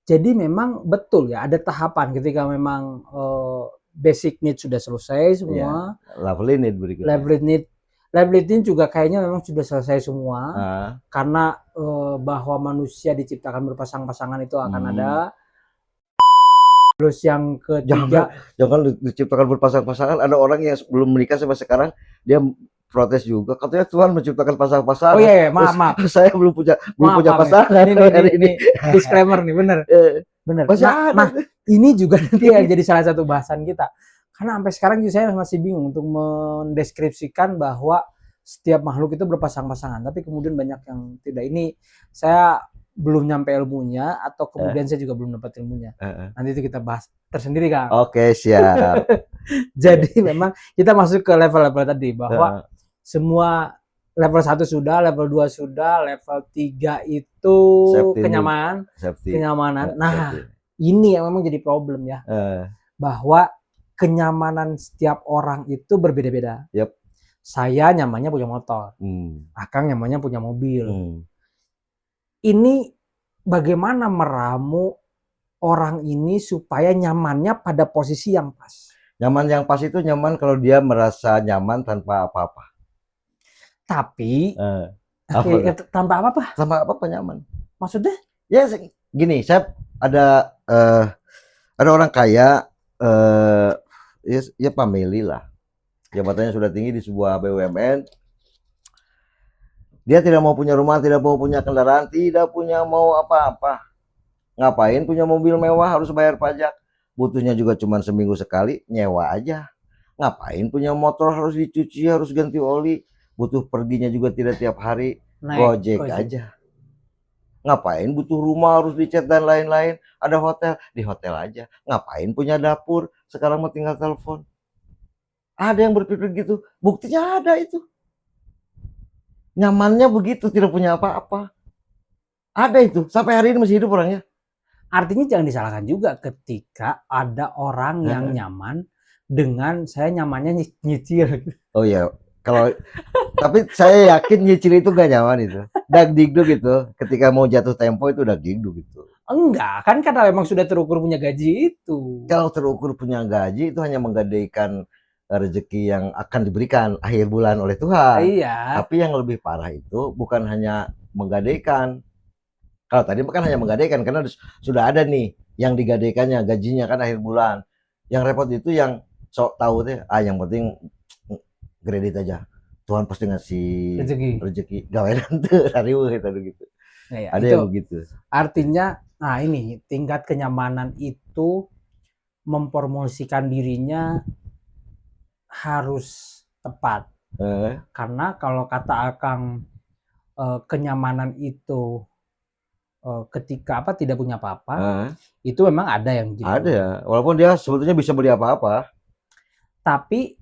Jadi memang betul ya, ada tahapan ketika memang basic need sudah selesai Iya, semua, lovely need berikutnya. lively need lively need juga kayaknya memang sudah selesai semua, Ah, karena bahwa manusia diciptakan berpasang-pasangan itu akan ada. hmm. Terus yang Jangan ketiga, jangan diciptakan berpasang-pasangan. Ada orang yang belum menikah sampai sekarang dia protes juga. Katanya Tuhan menciptakan oh pasang-pasangan. iya, iya, Terus maaf, maaf, saya belum punya maaf nih, pasangan ini, sampai ini, hari ini ini. disclaimer nih, bener, Eh, bener. Masih Nah, ada nah itu. ini juga nanti yang jadi salah satu bahasan kita. Karena sampai sekarang juga saya masih bingung untuk mendeskripsikan bahwa setiap makhluk itu berpasang-pasangan, tapi kemudian banyak yang tidak. Ini saya belum nyampe ilmunya, atau Eh, kemudian saya juga belum dapat ilmunya. eh. Nanti itu kita bahas tersendiri, Kang. Oke, siap. Jadi memang kita masuk ke level-level tadi, bahwa Eh, semua level 1 sudah, level 2 sudah, level 3 itu safety need, kenyamanan, safety, kenyamanan. Nah, safety. ini yang memang jadi problem ya, Eh, bahwa kenyamanan setiap orang itu berbeda-beda. yep. Saya nyamannya punya motor, Hmm. Akang nyamannya punya mobil. Hmm. Ini bagaimana meramu orang ini supaya nyamannya pada posisi yang pas. Nyaman yang pas itu nyaman kalau dia merasa nyaman tanpa apa-apa. Tapi Eh, apa tuh? tanpa apa-apa? Tanpa apa-apa nyaman. Maksudnya? Ya gini, saya ada orang kaya, ya pameli lah, jabatannya sudah tinggi di sebuah BUMN. Dia tidak mau punya rumah, tidak mau punya kendaraan, tidak punya mau apa-apa. Ngapain punya mobil mewah harus bayar pajak? Butuhnya juga cuma seminggu sekali, nyewa aja. Ngapain punya motor harus dicuci, harus ganti oli? Butuh perginya juga tidak tiap hari, Naik Gojek ojek. aja. Ngapain butuh rumah harus dicat dan lain-lain? Ada hotel, di hotel aja. Ngapain punya dapur? Sekarang mau tinggal telepon. Ada yang berpikir gitu. Buktinya ada itu. Nyamannya begitu, tidak punya apa-apa. Ada itu. Sampai hari ini masih hidup orangnya. Artinya jangan disalahkan juga ketika ada orang yang nyaman dengan saya nyamannya nyicil. Oh iya, kalau tapi saya yakin nyicil itu gak nyaman itu. Dagdikduk gitu. Ketika mau jatuh tempo itu dagdikduk gitu. Enggak, kan karena memang sudah terukur punya gaji itu. Kalau terukur punya gaji itu hanya menggadaikan rezeki yang akan diberikan akhir bulan oleh Tuhan. Iya. Tapi yang lebih parah itu bukan hanya menggadaikan. Kalau tadi kan hanya menggadaikan karena sudah ada nih yang digadaikannya gajinya kan akhir bulan. Yang repot itu yang sok tahu teh, yang penting kredit aja. Tuhan pasti ngasih Rezeki. rezeki gawe nanti hari gitu. Nah, ya, Ada itu yang begitu. artinya, nah ini tingkat kenyamanan itu mempromosikan dirinya harus tepat. Eh, Karena kalau kata Akang, kenyamanan itu ketika apa tidak punya apa-apa, eh, itu memang ada yang ada gitu. ya. Walaupun dia sebetulnya bisa beli apa-apa. Tapi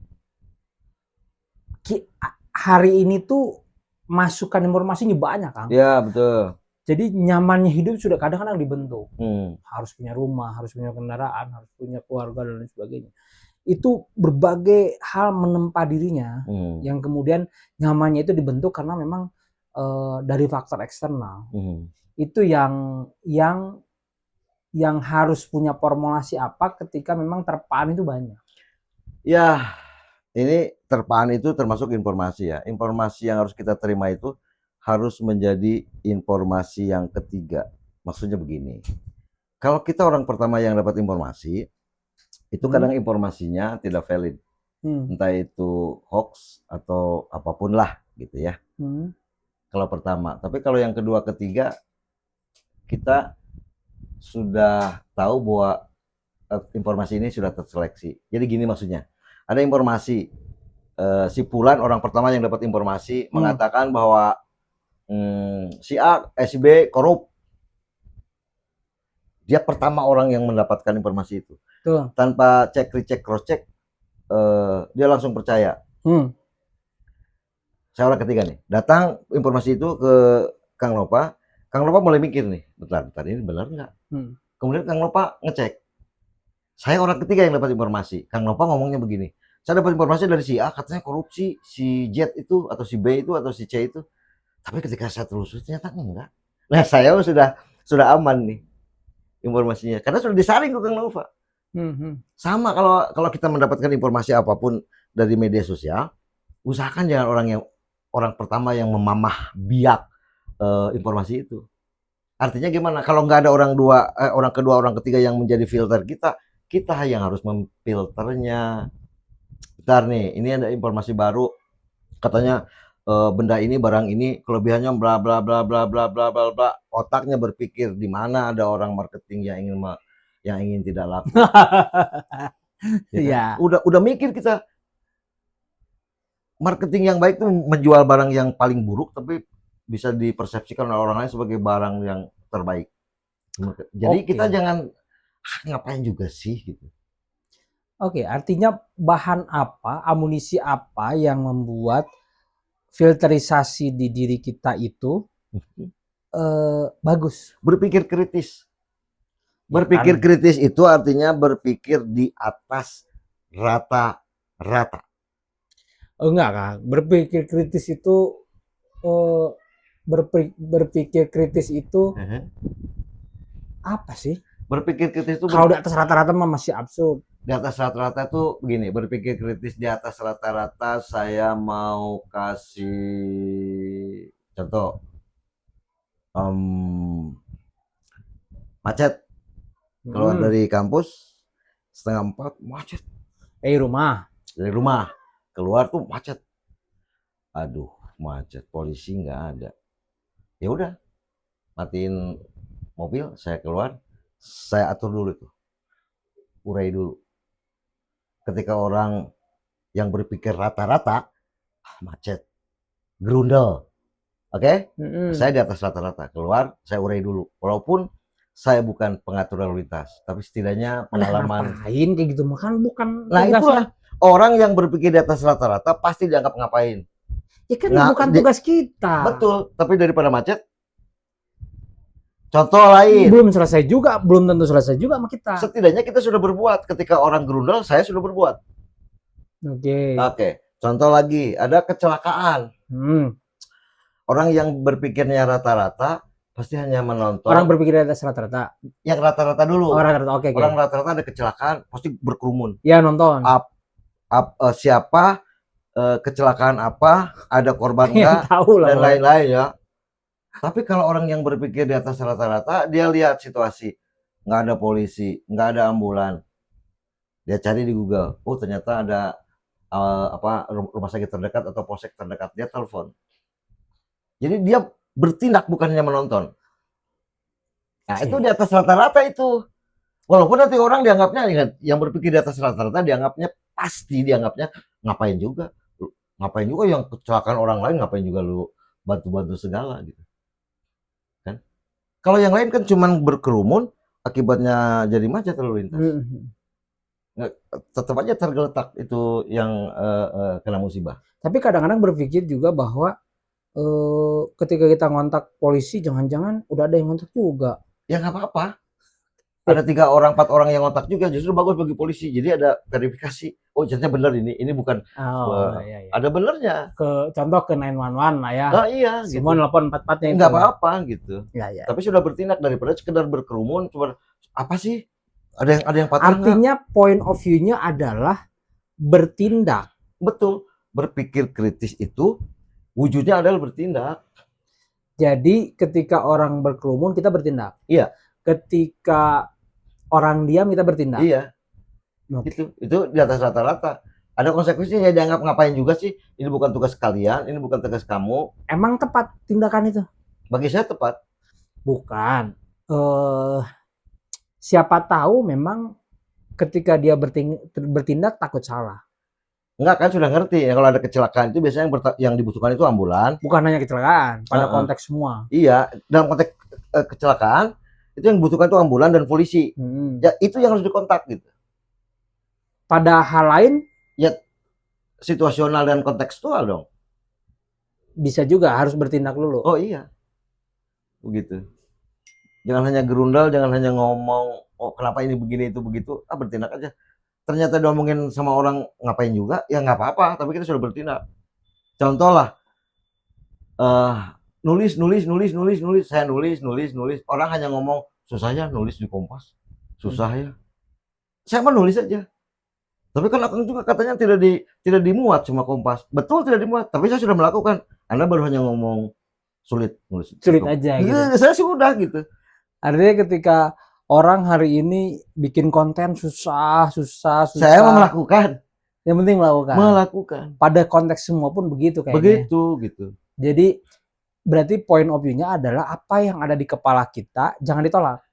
hari ini tuh masukan informasinya banyak, Kang. Ya betul. Jadi nyamannya hidup sudah kadang-kadang dibentuk. Hmm. Harus punya rumah, harus punya kendaraan, harus punya keluarga dan lain sebagainya. Itu berbagai hal menempa dirinya, yang kemudian nyamannya itu dibentuk karena memang dari faktor eksternal. Itu yang harus punya formulasi apa ketika memang terpaan itu banyak. Ya, ini terpaan itu termasuk informasi ya. Informasi yang harus kita terima itu harus menjadi informasi yang ketiga. Maksudnya begini, kalau kita orang pertama yang dapat informasi, itu kadang informasinya tidak valid. Entah itu hoax atau apapun lah gitu ya. Kalau pertama, tapi kalau yang kedua ketiga kita sudah tahu bahwa informasi ini sudah terseleksi. Jadi gini maksudnya, ada informasi si Fulan orang pertama yang dapat informasi mengatakan bahwa si A, si B korup. Dia pertama orang yang mendapatkan informasi itu. Tuh. Tanpa cek, recheck, cross check, dia langsung percaya. Saya orang ketiga nih, datang informasi itu ke Kang Lopa. Kang Lopa mulai mikir nih, bentar ini benar nggak? Kemudian Kang Lopa ngecek. Saya orang ketiga yang dapat informasi. Kang Lopa ngomongnya begini, saya dapat informasi dari si A, katanya korupsi, si Z itu, atau si B itu, atau si C itu. Tapi ketika saya telusuri ternyata enggak. Nah saya sudah aman nih. informasinya. Karena sudah disaring ke Kang Nova. Sama kalau kita mendapatkan informasi apapun dari media sosial, usahakan jangan orang pertama yang memamah biak informasi itu. Artinya gimana? Kalau nggak ada orang kedua, orang ketiga yang menjadi filter kita yang harus memfilternya. Bentar nih, ini ada informasi baru, katanya benda ini, barang ini, kelebihannya bla bla bla bla bla bla bla bla. Otaknya berpikir di mana ada orang marketing yang ingin tidak laku. Ya kan? Udah mikir kita. Marketing yang baik itu menjual barang yang paling buruk tapi bisa dipersepsikan oleh orang lain sebagai barang yang terbaik. Jadi kita jangan ngapain juga sih gitu. Oke, artinya bahan apa, amunisi apa yang membuat filterisasi di diri kita itu bagus? Berpikir kritis. Berpikir kritis itu artinya berpikir di atas rata-rata. Enggak kan? Berpikir kritis itu berpikir kritis itu apa sih? Berpikir kritis itu kalau di atas rata-rata mah masih absurd. Di atas rata-rata tuh begini, berpikir kritis di atas rata-rata, saya mau kasih contoh. Macet. Keluar dari kampus 3:30 macet. Dari rumah keluar tuh macet. Aduh, macet, polisi nggak ada. Ya udah, matiin mobil, saya keluar, saya atur dulu tuh, urai dulu. Ketika orang yang berpikir rata-rata, macet, gerundel, oke? Saya di atas rata-rata, keluar, saya urai dulu. Walaupun saya bukan pengatur lalu lintas, tapi setidaknya pengalaman. Ngapain kayak gitu, makan bukan. Nah itulah orang yang berpikir di atas rata-rata pasti dianggap ngapain. Ya kan bukan tugas kita. Betul, tapi daripada macet. Contoh lain. Belum tentu selesai juga sama kita. Setidaknya kita sudah berbuat. Ketika orang gerundel, saya sudah berbuat. Oke. Contoh lagi, ada kecelakaan. Orang yang berpikirnya rata-rata pasti hanya menonton. Orang berpikir di atas rata-rata. Yang rata-rata dulu. Rata-rata, Orang rata-rata ada kecelakaan, pasti berkerumun. Ya nonton. Siapa, kecelakaan apa, ada korban enggak, dan lain-lain ya. Tapi kalau orang yang berpikir di atas rata-rata, dia lihat situasi, nggak ada polisi, nggak ada ambulan, dia cari di Google, oh ternyata ada rumah sakit terdekat atau polsek terdekat, dia telepon. Jadi dia bertindak bukan hanya menonton. Nah itu di atas rata-rata itu. Walaupun nanti orang dianggapnya, yang berpikir di atas rata-rata dianggapnya ngapain juga yang kecelakaan orang lain, ngapain juga lu bantu-bantu segala gitu. Kan? Kalau yang lain kan cuman berkerumun, akibatnya jadi macet lalu lintas. Tetap aja tergeletak itu yang kena musibah. Tapi kadang-kadang berpikir juga bahwa ketika kita ngontak polisi, jangan-jangan udah ada yang ngontak juga. Ya nggak apa-apa. Ada 3 orang, 4 orang yang ngontak juga, justru bagus bagi polisi. Jadi ada verifikasi. Oh, ternyata benar ini bukan. Iya. Ada benernya. Contoh ke 911 lah ya. Oh iya. Semua nelpon 4-4-nya itu. Nggak apa-apa gitu. Ya. Tapi sudah bertindak daripada sekedar berkerumun. Cuma apa sih? Ada yang patah. Artinya point of view-nya adalah bertindak. Betul. Berpikir kritis itu wujudnya adalah bertindak. Jadi ketika orang berkerumun kita bertindak. Iya. Ketika orang diam kita bertindak. Iya. Itu di atas rata-rata. Ada konsekuensinya, dianggap ngapain juga sih? Ini bukan tugas kalian, ini bukan tugas kamu. Emang tepat tindakan itu? Bagi saya tepat. Bukan. Siapa tahu memang ketika dia bertindak takut salah. Enggak kan, sudah ngerti ya, kalau ada kecelakaan itu biasanya yang dibutuhkan itu ambulan. Bukan hanya kecelakaan, pada konteks semua. Iya, dalam konteks kecelakaan itu yang dibutuhkan itu ambulan dan polisi. Ya itu yang harus dikontak gitu. Pada hal lain ya situasional dan kontekstual dong. Bisa juga harus bertindak dulu. Oh iya. Begitu. Jangan hanya gerundal, jangan hanya ngomong, oh kenapa ini begini itu begitu, bertindak aja. Ternyata diomongin sama orang ngapain juga, ya nggak apa-apa, tapi kita sudah bertindak. Contoh lah, nulis, saya nulis, orang hanya ngomong susah ya nulis di Kompas, susah ya. Saya mah nulis aja. Tapi kan Akang juga katanya tidak dimuat sama Kompas. Betul tidak dimuat, tapi saya sudah melakukan. Anda baru hanya ngomong sulit nulis. Sulit aja gitu. Saya sudah gitu. Artinya ketika orang hari ini bikin konten susah. Saya mau melakukan. Yang penting melakukan. Pada konteks semua pun begitu kayaknya. Begitu gitu. Jadi berarti point of view-nya adalah apa yang ada di kepala kita jangan ditolak.